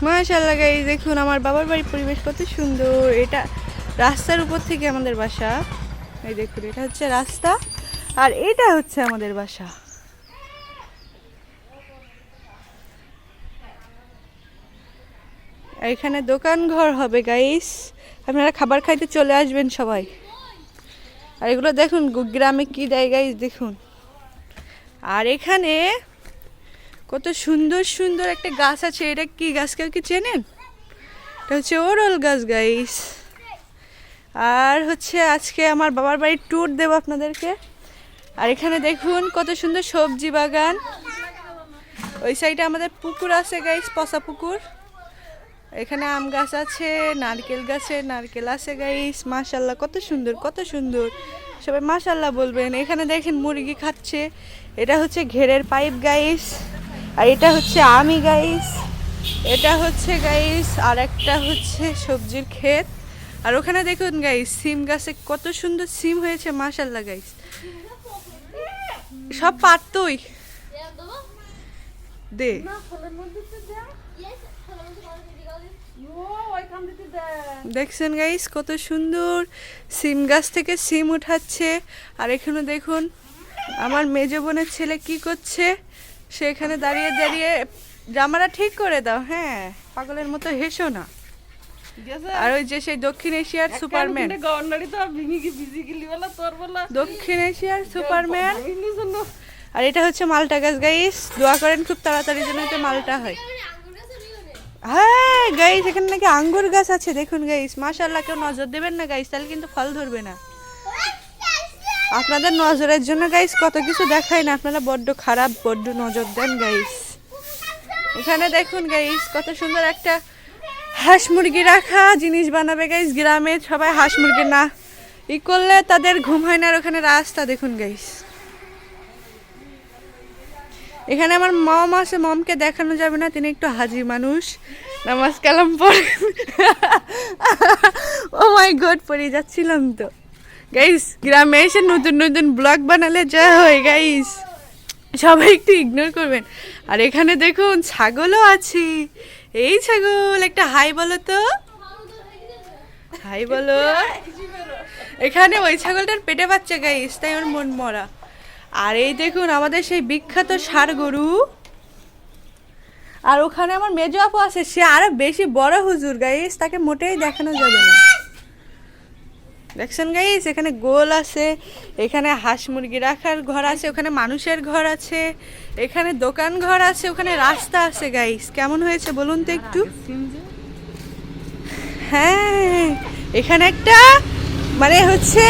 মাশাআল্লাহ গাইস, দেখুন আমার বাবার বাড়ির পরিবেশ কত সুন্দর। এটা রাস্তার উপর থেকে আমাদের বাসা। এই দেখুন, এটা হচ্ছে রাস্তা আর এটা হচ্ছে আমাদের বাসা। এখানে দোকান ঘর হবে গাইস, আপনারা খাবার খাইতে চলে আসবেন সবাই। আর এগুলো দেখুন গ্রামে কি দেয় গাইস, দেখুন। আর এখানে কত সুন্দর সুন্দর একটা গাছ আছে। এটা কি গাছ, কেউ কি চেনেন? এটা হচ্ছে ওরল গাছ গাইস। আর হচ্ছে আজকে আমার বাবার বাড়ির ট্যুর দেব আপনাদেরকে। আর এখানে দেখুন কত সুন্দর সবজি বাগান। ওই সাইডে আমাদের পুকুর আছে গাইস, পচা পুকুর। এখানে আম গাছ আছে, নারকেল গাছে নারকেল আছে গাইস। মাশাআল্লাহ, কত সুন্দর কত সুন্দর, সবাই মাশাআল্লাহ বলবেন। এখানে দেখেন মুরগি খাচ্ছে। এটা হচ্ছে ঘেরের পাইপ গাইস। আর এটা হচ্ছে আমি গাইস, এটা হচ্ছে গাইস আর একটা হচ্ছে সবজির ক্ষেত। আর ওখানে দেখুন গাইস সিম গাছে কত সুন্দর সিম হয়েছে, মাশাআল্লাহ গাইস। সব পারতই দে। দেখছেন গাইস কত সুন্দর সিম গাছ থেকে সিম উঠাচ্ছে। আর এখানে দেখুন আমার মেজ বোনের ছেলে কি করছে, সে এখানে দাঁড়িয়ে দাঁড়িয়ে জামাটা ঠিক করে দাও, হ্যাঁ পাগলের মতো হেসো না। আর ওই যে সেই দক্ষিণ এশিয়ার সুপারম্যান, দক্ষিণ এশিয়ার সুপারম্যান। আর এটা হচ্ছে মালটা গাছ গাইস, দোয়া করেন খুব তাড়াতাড়ি যেন এটা মালটা হয়। হ্যাঁ গাইস, এখানে নাকি আঙ্গুর গাছ আছে দেখুন গাইস। মাশাআল্লাহ, কেউ নজর দেবেন না গাইস, তাহলে কিন্তু ফল ধরবে না। আপনাদের নজরের জন্য গাইস কত কিছু দেখায় না, আপনারা বড্ড খারাপ, বড্ড নজর দেন গাইস। এখানে দেখুন গাইস কত সুন্দর একটা হাঁস মুরগি রাখা, জিনিস বানাবে গাইস। গ্রামে সবাই হাঁস মুরগি না ই করলে তাদের ঘুম হয় না। আর ওখানে রাস্তা দেখুন গাইস। এখানে আমার মম আছে, মমকে দেখানো যাবে না, তিনি একটু হাজি মানুষ, নামাজ কালাম পড়ে। ও মাই গড, পড়ে যাচ্ছিলাম তো গাইস। গ্রামে এসে নতুন নতুন ব্লগ বানালে যা হয় গাইস, সবাই একটু ইগনোর করবেন। আর এখানে দেখুন ছাগলও আছে। এই ছাগল একটা হাই বলো তো, হাই বলো। এখানে ওই ছাগলটার পেটে বাচ্চা গাইস, তাই ওর মন মরা। আর এই দেখুন আমাদের সেই বিখ্যাত ষাঁড় গরু। আর ওখানে আমার মেজো আপু আছে, সে আরো বেশি বড় হুজুর গাইস, তাকে মোটেই দেখানো যাবে না। দেখছেন গাইস, এখানে গোল আছে, এখানে হাঁস মুরগি রাখার ঘর আছে, ওখানে মানুষের ঘর আছে, এখানে দোকান ঘর আছে, ওখানে রাস্তা আছে গাইস। কেমন হয়েছে বলুন তো একটু? হ্যাঁ, এখানে একটা মানে হচ্ছে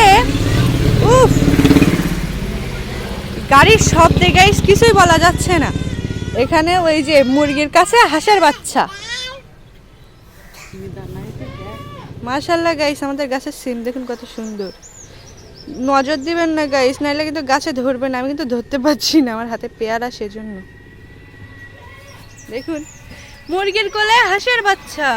উফ, গাড়ির শব্দে গাইস কিছুই বলা যাচ্ছে না। এখানে ওই যে মুরগির কাছে হাঁসের বাচ্চা। মাশাআল্লাহ গাইস, আমাদের গাছের সিম দেখুন কত সুন্দর। নজর দিবেন না গাইস, নাইলে কিন্তু গাছে ধরবে না। আমি কিন্তু ধরতে পারছি না, আমার হাতে পেয়ারা, সেজন্য। দেখুন মুরগির কোলে হাঁসের বাচ্চা।